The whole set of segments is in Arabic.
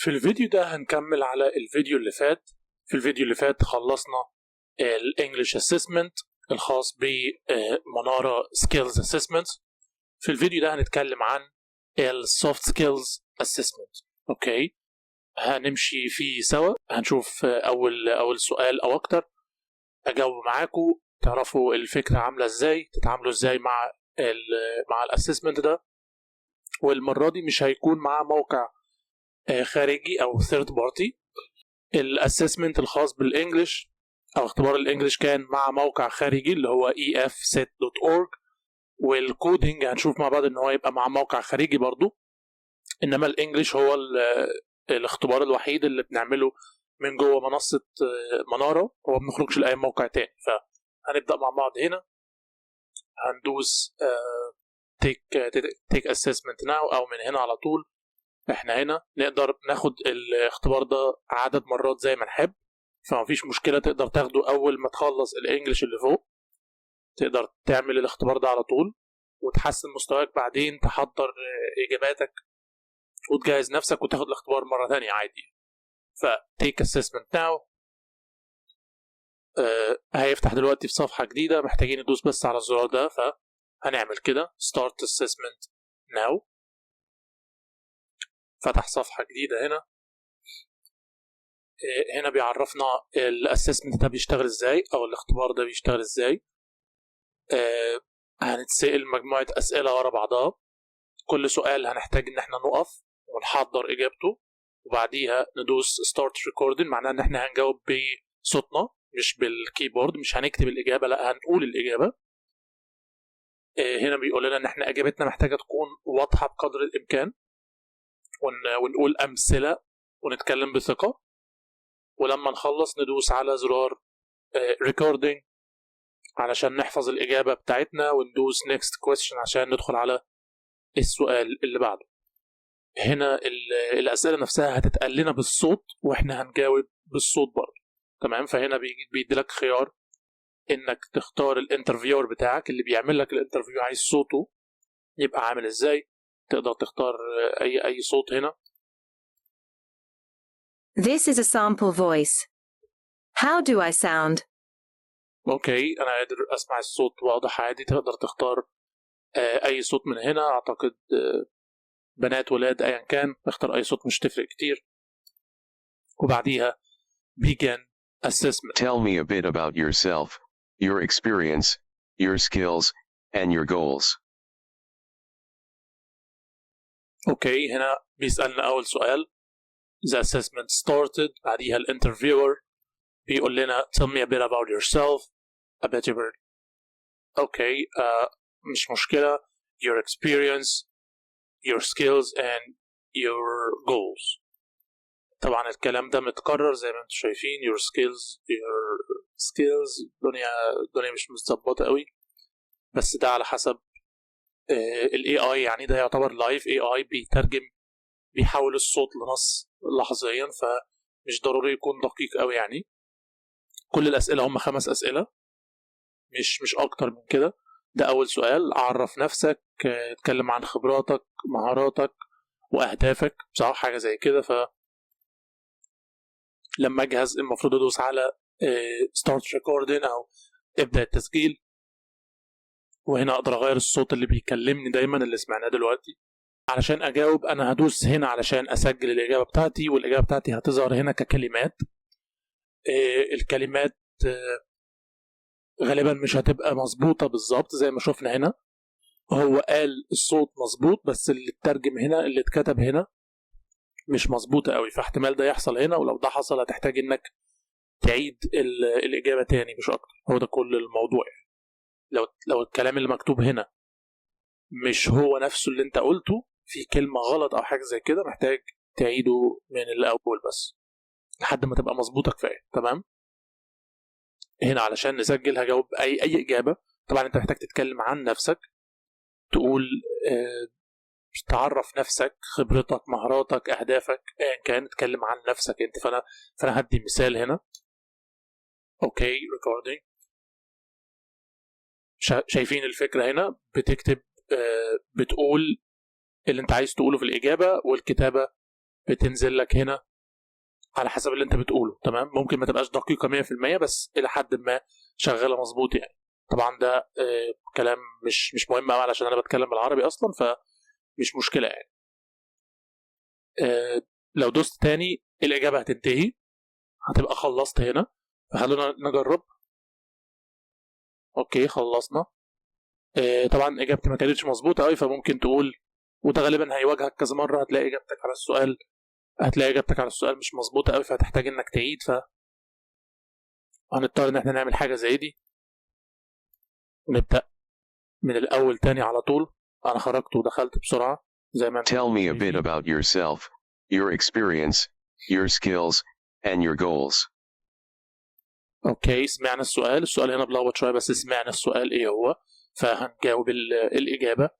في الفيديو ده هنكمل على الفيديو اللي فات. في الفيديو اللي فات خلصنا الانجليش اسسمنت الخاص بمنارة سكيلز اسسمنت. في الفيديو ده هنتكلم عن السوفت سكيلز اسسمنت. اوكي، هنمشي فيه سوا، هنشوف اول سؤال او اكتر، اجاوب معاكم تعرفوا الفكرة عاملة ازاي، تتعاملوا ازاي مع الاسسمنت ده. والمرة دي مش هيكون مع موقع خارجي او ثيرد بارتي. الاسسمنت الخاص بالانجليش او اختبار الانجليش كان مع موقع خارجي اللي هو efset.org، والكودينج هنشوف مع بعض ان هو يبقى مع موقع خارجي برضو. انما الانجليش هو الاختبار الوحيد اللي بنعمله من جوه منصة منارة، وما بنخرجش لاي موقع تاني. فهنبدأ مع بعض هنا، هندوس take assessment now، او من هنا على طول. احنا هنا نقدر ناخد الاختبار ده عدد مرات زي ما نحب، فمفيش مشكلة، تقدر تاخده اول ما تخلص الانجليش اللي فوق، تقدر تعمل الاختبار ده على طول وتحسن مستواك، بعدين تحضر اجاباتك وتجهز نفسك وتاخد الاختبار مرة ثانية عادي. ف take assessment now. هيفتح دلوقتي في صفحة جديدة، محتاجين ندوس بس على الزرار ده، فهنعمل كده start assessment now. فتح صفحة جديدة هنا. هنا بيعرفنا الاسسمنت ده بيشتغل ازاي، او الاختبار ده بيشتغل ازاي. هنتسأل مجموعة اسئلة ورا بعضها، كل سؤال هنحتاج ان احنا نقف ونحضر اجابته، وبعديها ندوس start recording، معناه ان احنا هنجاوب بصوتنا مش بالكيبورد، مش هنكتب الاجابة، لا هنقول الاجابة. هنا بيقول لنا ان احنا اجابتنا محتاجة تكون واضحة بقدر الامكان، ونقول امثلة ونتكلم بثقة، ولما نخلص ندوس على زرار recording علشان نحفظ الإجابة بتاعتنا، وندوس next question عشان ندخل على السؤال اللي بعده. هنا الأسئلة نفسها هتتقال لنا بالصوت وإحنا هنجاوب بالصوت برضه، تمام. فهنا بيديلك خيار إنك تختار الانترفيور بتاعك اللي بيعمل لك الانترفيو عايز صوته يبقى عامل إزاي. تقدر تختار أي صوت هنا. This is a sample voice. How do I sound? اوكي، انا قادر اسمع الصوت واضح عادي. تقدر تختار اي صوت من هنا، اعتقد بنات ولاد ايا كان، اختار اي صوت مش تفرق كتير. وبعديها begin assessment. Tell me a bit about yourself, your experience, your skills, and your goals. اوكي، هنا بيسألنا اول سؤال. The assessment started. بعديها الانترفيور بيقول لنا tell me a bit about yourself, a bit about. اوكي، مش مشكلة. your experience, your skills and your goals. طبعا الكلام ده متكرر زي ما انتم شايفين. your skills الدنيا مش متظبطة قوي، بس ده على حسب ال AI. يعني ده يعتبر لايف AI بيترجم، بيحول الصوت لنص لحظيا، فمش ضروري يكون دقيق قوي يعني. كل الأسئلة هم 5 أسئلة، مش أكتر من كده. ده أول سؤال، عرف نفسك، اتكلم عن خبراتك، مهاراتك وأهدافك، صح، حاجة زي كده. لما أجهز المفروض أدوس على start recording أو ابدأ التسجيل، وهنا أقدر أغير الصوت اللي بيكلمني دايما اللي سمعناه دلوقتي. علشان أجاوب أنا هدوس هنا علشان أسجل الإجابة بتاعتي، والإجابة بتاعتي هتظهر هنا ككلمات. الكلمات غالبا مش هتبقى مظبوطة بالظبط زي ما شفنا هنا. هو قال الصوت مظبوط، بس اللي اترجم هنا، اللي اتكتب هنا مش مظبوطة قوي، فاحتمال ده يحصل هنا. ولو ده حصل هتحتاج انك تعيد الإجابة تاني مش أكتر. هو ده كل الموضوع يعني. لو الكلام اللي مكتوب هنا مش هو نفسه اللي انت قلته، في كلمة غلط أو حاجة زي كده، محتاج تعيده من الأول بس لحد ما تبقى مظبوطة كفاية، تمام. هنا علشان نسجل هجاوب أي إجابة. طبعا أنت محتاج تتكلم عن نفسك، تقول تعرف نفسك، خبرتك، مهاراتك، أهدافك، أيا كان اتكلم عن نفسك أنت. فأنا هدي مثال هنا. أوكي، recording. شايفين الفكرة هنا؟ بتكتب، بتقول اللي أنت عايز تقوله في الإجابة، والكتابة بتنزل لك هنا على حسب اللي انت بتقوله. تمام، ممكن ما تبقاش دقيقة 100% بس إلى حد ما شغالة مظبوط يعني. طبعا ده كلام مش مهم قوي علشان انا بتكلم بالعربي اصلا، فمش مشكلة يعني. لو دوست تاني الإجابة هتنتهي، هتبقى خلصت هنا. فخلونا نجرب. اوكي خلصنا. طبعا اجابتي ما كانتش مظبوطه قوي، فممكن تقول، وده غالبا هيواجهك كذا مره، هتلاقي اجابتك على السؤال مش مظبوطه قوي، فهتحتاج انك تعيد. هنضطر ان احنا نعمل حاجه زي دي، ونبدا من الاول تاني على طول. انا خرجت ودخلت بسرعه زي ما انت. Tell me a bit about yourself, your experience, your skills, and your goals. اوكي، سمعنا السؤال هنا بلخبط شويه، بس سمعنا السؤال ايه هو، فهنجاوب الاجابه.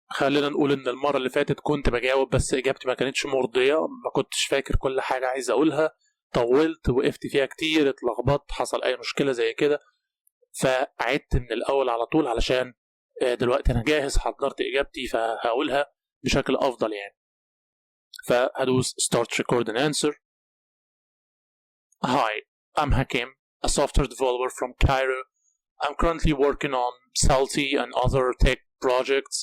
خلينا نقول ان المره اللي فاتت كنت بجاوب بس اجابتي ما كانتش مرضيه، ما كنتش فاكر كل حاجه عايز اقولها، طولت وقفت فيها كتير، اتلخبطت، حصل اي مشكله زي كده، فعدت من الاول على طول علشان دلوقتي انا جاهز، حضرت اجابتي فهقولها بشكل افضل يعني. فهدوس start record and answer. Hi, I'm Hakim, a software developer from Cairo. I'm currently working on Salty and other tech projects.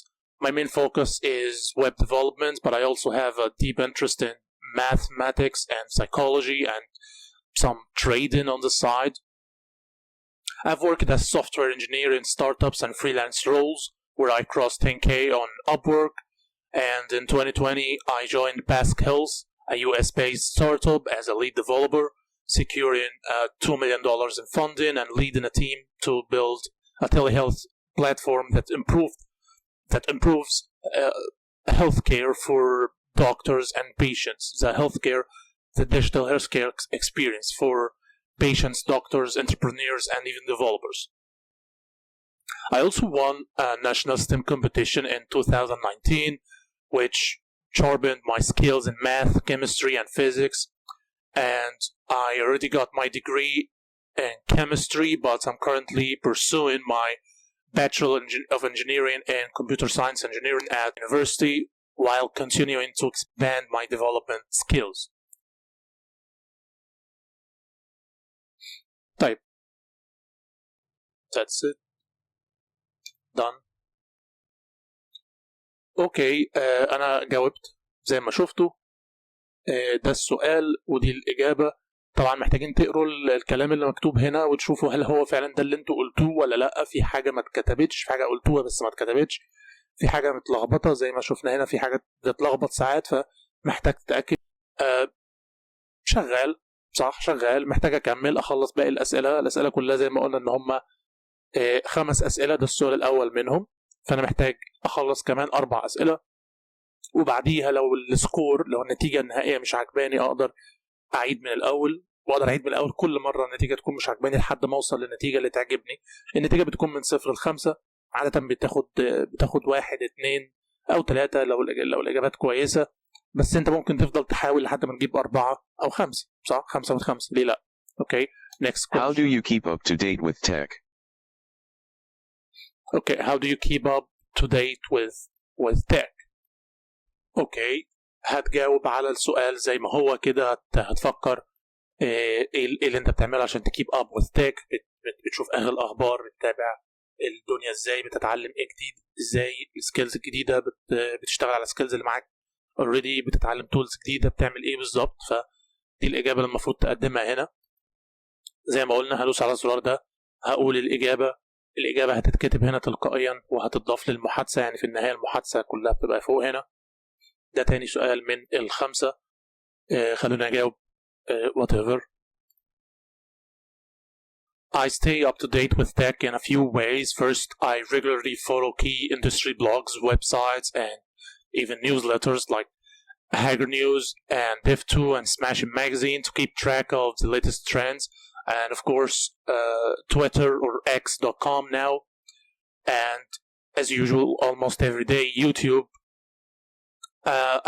My main focus is web development, but I also have a deep interest in mathematics and psychology and some trading on the side. I've worked as a software engineer in startups and freelance roles where I crossed 10K on Upwork, and in 2020 I joined Basque Hills, a US-based startup, as a lead developer, securing $2 million in funding and leading a team to build a telehealth platform that improves healthcare for doctors and patients. The digital healthcare experience for patients, doctors, entrepreneurs, and even developers. I also won a national STEM competition in 2019, which sharpened my skills in math, chemistry, and physics. And I already got my degree in chemistry, but I'm currently pursuing my Bachelor of Engineering in Computer Science Engineering at university while continuing to expand my development skills. طيب. That's it. Done. اوكي، انا جاوبت زي ما شفتوا. ده السؤال ودي الإجابة. طبعا محتاجين تقروا الكلام اللي مكتوب هنا وتشوفوا هل هو فعلا ده اللي انتوا قلتوه ولا لا. في حاجة ما اتكتبتش، في حاجة قلتوها بس ما اتكتبتش، في حاجة متلخبطة زي ما شفنا هنا، في حاجة بتتلخبط ساعات، فمحتاج تتأكد. شغال صح، شغال. محتاج أكمل أخلص باقي الأسئلة كلها زي ما قلنا إن هم 5 أسئلة، ده السؤال الأول منهم، فأنا محتاج أخلص كمان 4 أسئلة، وبعديها لو السكور، لو النتيجة النهائية مش عجباني أقدر أعيد من الأول، وأقدر أعيد من الأول كل مرة النتيجة تكون مش عجباني لحد ما أوصل للنتيجة اللي تعجبني. النتيجة بتكون من 0 ل5، عادة بتاخد 1 2 أو 3 لو الإجابات كويسة، بس أنت ممكن تفضل تحاول لحد ما تجيب 4 أو 5. صح، 5 و5 ليه لأ؟ أوكي. next question. How do you keep up to date with tech? Okay, how do you keep up to date with tech? اوكي، هتجاوب على السؤال زي ما هو كده، هتفكر ايه اللي انت بتعمله عشان تكيب اب وذ تك. بتشوف اخر الاخبار، بتتابع الدنيا ازاي، بتتعلم ايه جديد، ازاي السكيلز الجديده، بتشتغل على السكيلز اللي معاك اوريدي، بتتعلم تولز جديده، بتعمل ايه بالظبط. فدي الاجابه اللي المفروض تقدمها هنا. زي ما قلنا هدوس على الزرار ده، هقول الاجابه هتتكتب هنا تلقائيا وهتضاف للمحادثه، يعني في النهايه المحادثه كلها بتبقى فوق هنا. ده تاني سؤال من ال5. خلونا نجاوب whatever. I stay up to date with tech in a few ways. First, I regularly follow key industry blogs, websites, and even newsletters like Hacker News and Div2 and Smashing Magazine to keep track of the latest trends. And of course, Twitter or X.com now. And as usual, almost every day, YouTube.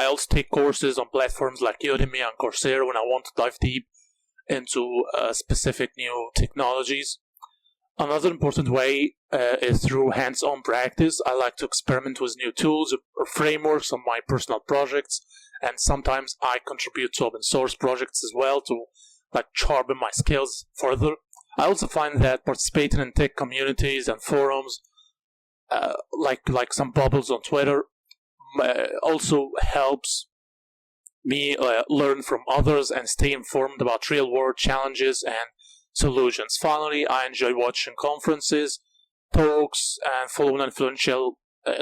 I also take courses on platforms like Udemy and Coursera when I want to dive deep into specific new technologies. Another important way is through hands-on practice. I like to experiment with new tools or frameworks on my personal projects and sometimes I contribute to open source projects as well to like sharpen my skills further. I also find that participating in tech communities and forums, like some bubbles on Twitter, also helps me learn from others and stay informed about real-world challenges and solutions. Finally, I enjoy watching conferences, talks, and following influential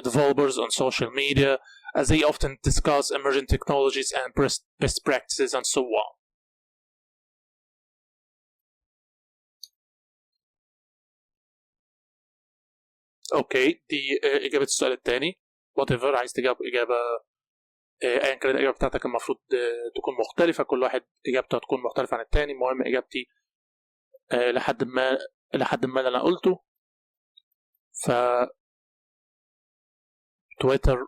developers on social media, as they often discuss emerging technologies and best practices and so on. اوكي، دي اجابه السؤال الثاني. whatever، عايز تجاوب اجابه ايا كانت الاجابه بتاعتك المفروض تكون مختلفه، كل واحد اجابته هتكون مختلفه عن الثاني. المهم اجابتي لحد ما اللي انا قلته. ف تويتر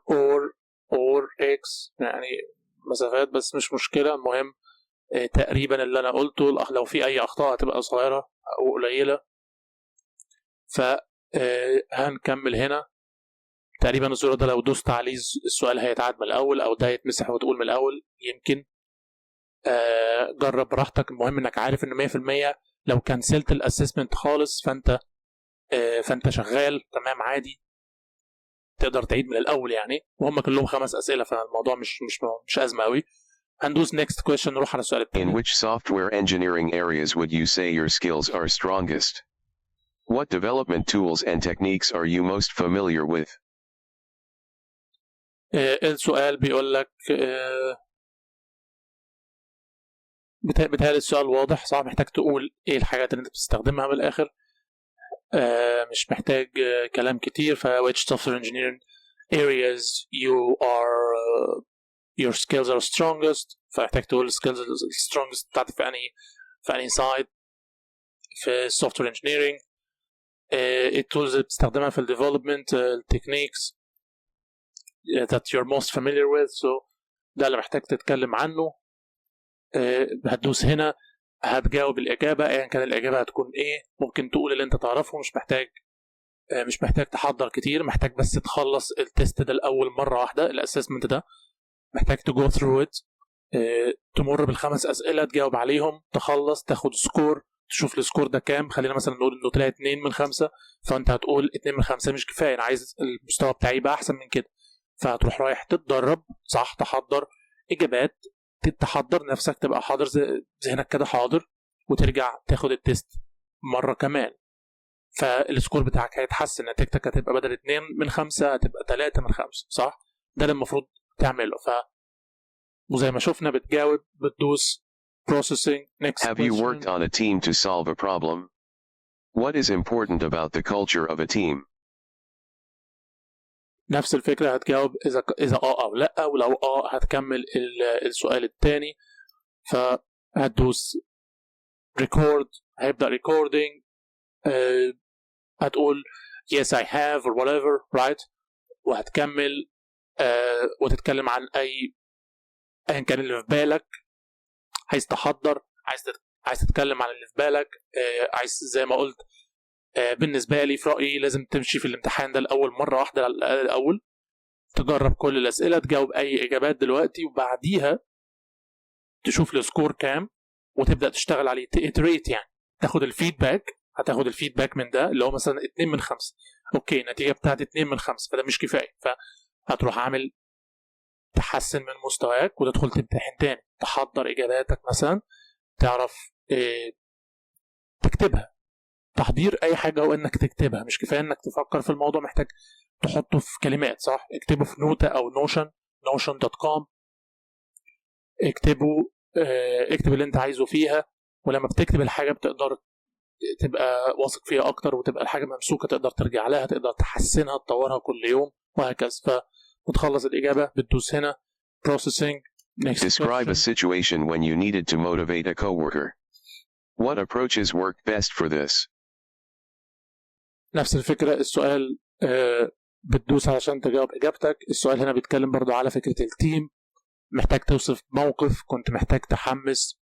اور اكس يعني مسافات، بس مش مشكله. المهم تقريبا اللي انا قلته، لو في اي اخطاء هتبقى صغيره او قليله. ف هنكمل هنا. تقريبا الزرار ده لو دوست عليه السؤال هيتعاد من الاول، او ده يتمسح وتقول من الاول يمكن. جرب براحتك. المهم انك عارف ان 100% لو كنسلت الاسسمنت خالص فانت شغال تمام عادي، تقدر تعيد من الاول يعني. وهم كلهم 5 اسئله، فالموضوع مش ازمه قوي. هندوس next question، نروح على السؤال الثاني. In which software engineering areas would you say your skills are strongest? What development tools and techniques are you most familiar with? السؤال بيقول لك بيتهيألي السؤال واضح صح؟ محتاج تقول ايه الحاجات اللي انت بتستخدمها من الاخر. مش محتاج كلام كتير. ف which software engineering areas your skills are strongest. فمحتاج تقول skills strongest بتاعتك في انهي side في software engineering. التولز اللي بتستخدمها في development، techniques that you're most familiar with. so ده اللي محتاج تتكلم عنه. هتدوس هنا، هتجاوب الإجابة أيا كان الإجابة هتكون إيه. ممكن تقول اللي أنت تعرفه، مش محتاج تحضر كتير. محتاج بس تخلص التست ده الأول مرة واحدة، الأسسمنت ده محتاج تجو through it، تمر ب5 أسئلة، تجاوب عليهم، تخلص، تاخد سكور، تشوف السكور ده كام. خلينا مثلا نقول إنه طلع 2 من 5، فأنت هتقول 2 من 5 مش كفاية، أنا عايز المستوى بتاعي يبقى أحسن من كده. فهتروح رايح تتدرب صح، تحضر إجابات، تحضر نفسك، تبقى حاضر ذهنك كده حاضر، وترجع تاخد التست مرة كمان. فالسكور بتاعك هيتحسن، نتيجتك هتبقى بدل 2 من 5 هتبقى 3 من 5 صح؟ ده اللي المفروض تعمله. وزي ما شفنا بتجاوب، بتدوس processing next Have question. you worked on a team to solve a problem? What is important about the culture of a team? نفس الفكرة، هتجاوب إذا أو لأ، ولو هتكمل السؤال الثاني. فهتدوس record، هيبدأ recording. هتقول yes I have or whatever right، وهتكمل وتتكلم عن أيا كان اللي في بالك. عايز تحضر، عايز تتكلم عن اللي في بالك. عايز زي ما قلت، بالنسبة لي في رأيي لازم تمشي في الامتحان ده الأول مرة واحدة الأول، تجرب كل الأسئلة، تجاوب أي إجابات دلوقتي، وبعديها تشوف السكور كام وتبدأ تشتغل عليه، تإتريت يعني، تاخد الفيدباك. هتاخد الفيدباك من ده اللي هو مثلا 2 من 5. أوكي، النتيجة بتاعت 2 من 5، فده مش كفاية. فهتروح عامل تحسن من مستواك وتدخل تمتحن تاني، تحضر إجاباتك مثلا، تعرف تكتبها. تحضير اي حاجه هو انك تكتبها، مش كفايه انك تفكر في الموضوع، محتاج تحطه في كلمات صح. اكتبه في نوتة او notion.com، اكتب اللي انت عايزه فيها. ولما بتكتب الحاجه بتقدر تبقى واثق فيها اكتر، وتبقى الحاجه ممسوكه، تقدر ترجع لها، تقدر تحسنها، تطورها كل يوم وهكذا. فبتخلص الاجابه بتدوس هنا processing next Describe question. a situation when you needed to motivate a coworker. What approaches worked best for this? نفس الفكرة. السؤال بتدوس علشان تجاوب إجابتك. السؤال هنا بيتكلم برضو على فكرة التيم. محتاج توصف موقف كنت محتاج تحمس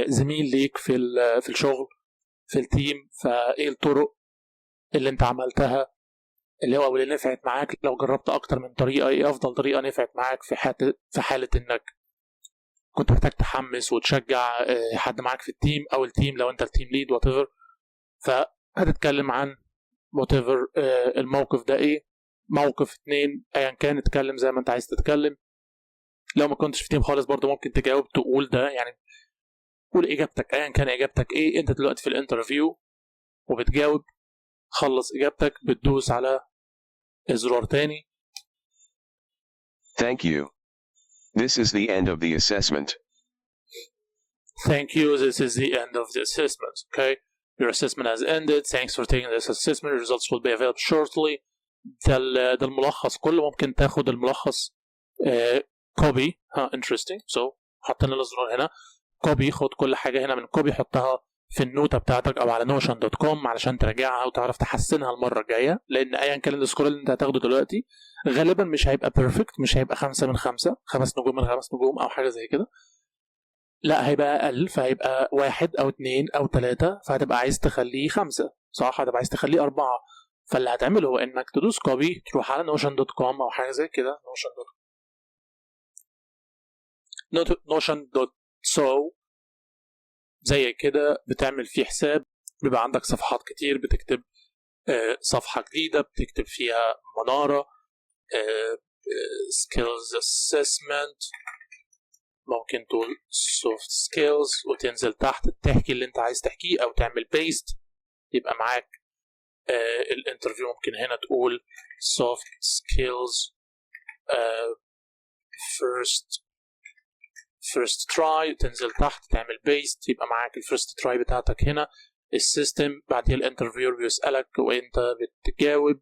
زميل ليك في الشغل في التيم، فإيه الطرق اللي انت عملتها اللي هو اللي نفعت معاك لو جربت اكتر من طريقه، ايه افضل طريقه نفعت معاك في حاله انك كنت محتاج تحمس وتشجع حد معاك في التيم، او التيم لو انت التيم ليد وات ايفر. فهتتكلم عن وات ايفر الموقف ده ايه، موقف 2 ايا كان، اتكلم زي ما انت عايز تتكلم. لو ما كنتش في تيم خالص برضه ممكن تجاوب تقول ده، يعني قول اجابتك ايا كان اجابتك ايه. انت دلوقتي في الانترفيو وبتجاوب، خلص اجابتك بتدوس على الزرار تاني. Thank you. This is the end of the assessment. Thank you. This is the end of the assessment. Okay. Your assessment has ended. Thanks for taking this assessment. Your results will be available shortly. ده الملخص كله. ممكن تاخد الملخص copy. Interesting. So حطينا الزرار هنا copy. خد كل حاجة هنا من copy، حطها في النوتة بتاعتك او على notion.com علشان تراجعها وتعرف تحسنها المرة الجاية، لان ايا كان السكور اللي انت هتاخده دلوقتي غالبا مش هيبقى بيرفكت، مش هيبقى 5 من 5، 5 نجوم من 5 نجوم او حاجة زي كده، لا هيبقى اقل، فهيبقى 1 أو 2 أو 3، فهتبقى عايز تخليه 5 صح، هتبقى عايز تخليه 4. فاللي هتعمله هو انك تدوس كوبي، تروح على notion.com او حاجه زي كده، notion.so زي كده، بتعمل فيه حساب، بيبقى عندك صفحات كتير، بتكتب صفحة جديدة بتكتب فيها منارة skills assessment، ممكن تقول soft skills وتنزل تحت تحكي اللي انت عايز تحكيه او تعمل paste، يبقى معاك الانترفيو. ممكن هنا تقول soft skills first try، تنزل تحت تعمل paste، يبقى معاك الفيرست تراي بتاعتك هنا. السيستم بعديها الانترفيور بيسألك وانت بتجاوب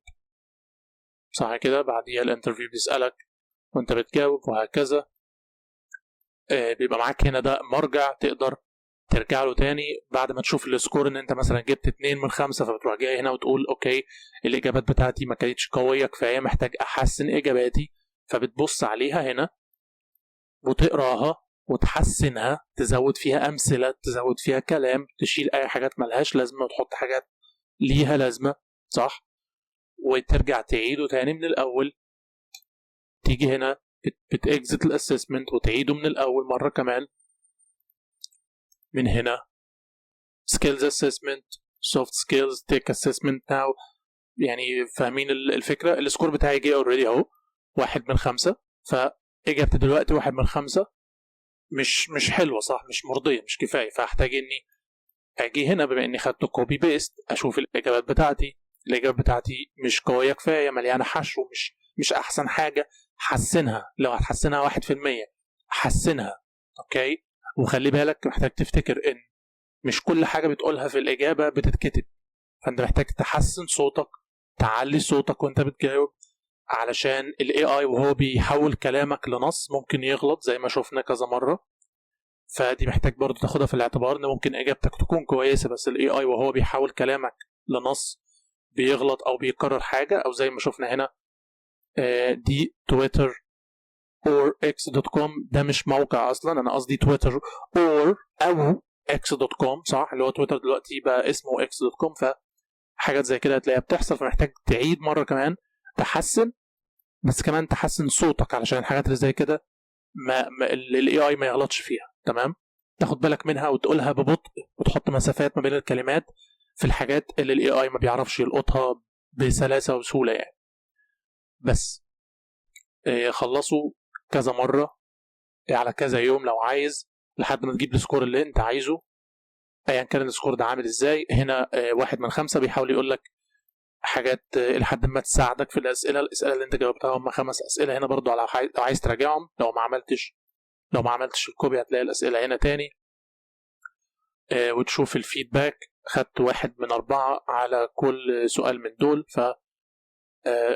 صح كده، بعديها الانترفيو بيسألك وانت بتجاوب وهكذا. بيبقى معاك هنا ده مرجع تقدر ترجع له تاني بعد ما تشوف السكور ان انت مثلا جبت 2 من 5، فبتروح جاي هنا وتقول اوكي الاجابات بتاعتي ما كانتش قويه كفايه، محتاج احسن اجاباتي، فبتبص عليها هنا وتقراها وتحسنها، تزود فيها امثله، تزود فيها كلام، تشيل اي حاجات ملهاش لازمه وتحط حاجات ليها لازمه صح، وترجع تعيده تاني من الاول. تيجي هنا بتexit الاسسمنت وتعيده من الاول مره كمان. من هنا skills assessment soft skills take assessment now. يعني فاهمين الفكره؟ السكور بتاعي جه اوريدي اهو 1 من 5، فاجابتي دلوقتي 1 من 5 مش حلوه صح، مش مرضيه، مش كفايه، فاحتاج اني اجي هنا بما اني خدت كوبي بيست اشوف الاجابات بتاعتي. الاجابات بتاعتي مش قويه كفايه، مليانه حشو، مش احسن حاجه، حسنها. لو هتحسنها 1% حسنها اوكي. وخلي بالك محتاج تفتكر ان مش كل حاجه بتقولها في الاجابه بتتكتب، فانت محتاج تحسن صوتك، تعلي صوتك وانت بتجاوب، علشان الاي اي وهو بيحول كلامك لنص ممكن يغلط زي ما شفنا كذا مره. فدي محتاج برضو تاخدها في الاعتبار، ان ممكن اجابتك تكون كويسه بس الاي اي وهو بيحول كلامك لنص بيغلط او بيكرر حاجه، او زي ما شفنا هنا دي تويتر or x.com، ده مش موقع اصلا، انا قصدي تويتر or او x.com صح، اللي هو تويتر دلوقتي بقى اسمه x.com، فحاجات زي كده هتلاقيها بتحصل، فمحتاج تعيد مره كمان تحسن، بس كمان تحسن صوتك علشان الحاجات اللي زي كده الاي اي ما يغلطش فيها. تمام، تاخد بالك منها وتقولها ببطء وتحط مسافات ما بين الكلمات في الحاجات اللي الاي اي ما بيعرفش يلقطها بسلاسه وسهوله يعني. بس خلصوا كذا مره على كذا يوم لو عايز لحد ما تجيب السكور اللي انت عايزه، ايا كان السكور ده عامل ازاي. هنا 1 من 5 بيحاول يقول لك حاجات لحد ما تساعدك في الاسئله اللي انت جاوبتها. هم 5 اسئله هنا برضو، على لو عايز تراجعهم، لو ما عملتش الكوبي هتلاقي الاسئله هنا تاني وتشوف الفيدباك. خدت 1 من 4 على كل سؤال من دول، ف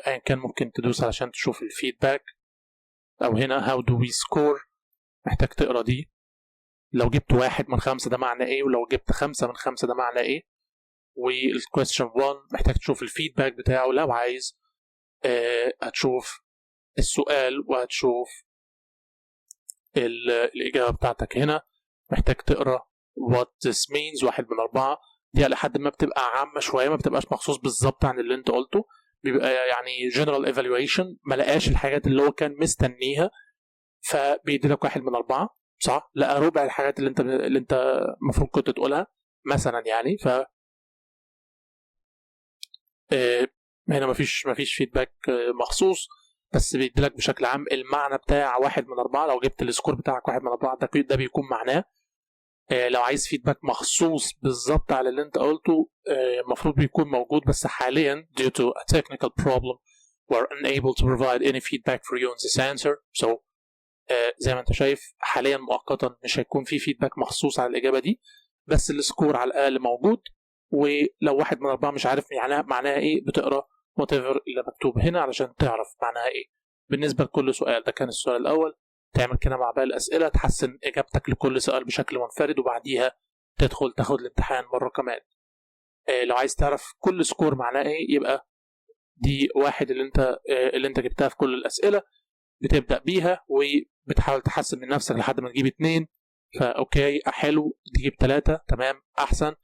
ايا كان ممكن تدوس علشان تشوف الفيدباك. او هنا how do we score، محتاج تقرا دي، لو جبت 1 من 5 ده معنى ايه، ولو جبت 5 من 5 ده معنى ايه. والquestion 1 محتاج تشوف الفيدباك بتاعه، لو عايز هتشوف السؤال وهتشوف الإجابة بتاعتك. هنا محتاج تقرا what this means 1 من 4، دي لحد ما بتبقى عامة شوية، ما بتبقاش مخصوص بالظبط عن اللي انت قلته، بيبقى يعني general evaluation، ما لقاش الحاجات اللي هو كان مستنيها فبيدي لك 1 من 4، صح؟ لقى ربع الحاجات اللي انت المفروض كنت تقولها مثلا يعني. ف هنا مفيش فيدباك مخصوص، بس بيدي لك بشكل عام المعنى بتاع 1 من 4. لو جبت السكور بتاعك 1 من 4 ده بيكون معناه لو عايز فيدباك مخصوص بالظبط على اللي انت قلته المفروض بيكون موجود، بس حاليا due to a technical problem we're unable to provide any feedback for you on this answer. So زي ما انت شايف حاليا مؤقتا مش هيكون في فيدباك مخصوص على الإجابة دي، بس السكور على الأقل موجود. ولو 1 من 4 مش عارف معناها ايه، بتقرأ whatever اللي مكتوب هنا علشان تعرف معناها ايه. بالنسبة لكل سؤال، ده كان السؤال الأول. تعمل كده مع باقي الأسئلة، تحسن إجابتك لكل سؤال بشكل منفرد، وبعديها تدخل تاخد الامتحان مرة كمان. لو عايز تعرف كل سكور معناه ايه، يبقى دي 1 اللي انت جبتها في كل الأسئلة، بتبدأ بيها وبتحاول تحسن من نفسك لحد ما تجيب 2. فأوكي حلو، تجيب 3 تمام أحسن،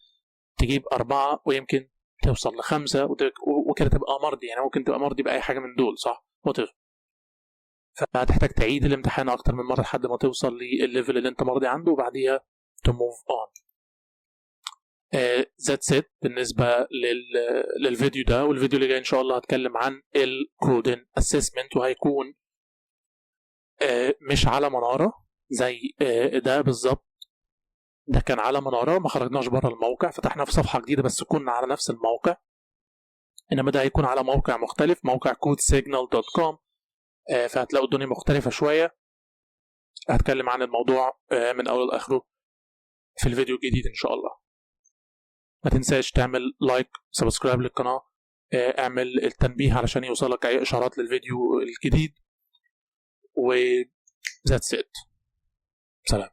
تجيب 4 ويمكن توصل ل5 وكده تبقى مرضي. يعني ممكن تبقى مرضي بأي حاجة من دول، صح؟ فهتحتاج تعيد الامتحان أكتر من مرة لحد ما توصل للليفل اللي انت مرضي عنده، وبعديها to move on. that's it بالنسبة للفيديو ده. والفيديو اللي جاي إن شاء الله هتكلم عن الكودين assessment، وهيكون مش على منارة زي ده بالظبط. ده كان على منارة، ما خرجناش بره الموقع، فتحنا في صفحة جديدة بس كنا على نفس الموقع. إنما ده هيكون على موقع مختلف، موقع codesignal.com. فهتلاقوا الدنيا مختلفة شوية. هتكلم عن الموضوع من أول لآخره في الفيديو الجديد إن شاء الله. ما تنساش تعمل لايك، سبسكرايب للقناة، اعمل التنبيه علشان يوصلك أي إشارات للفيديو الجديد. و that's it. سلام.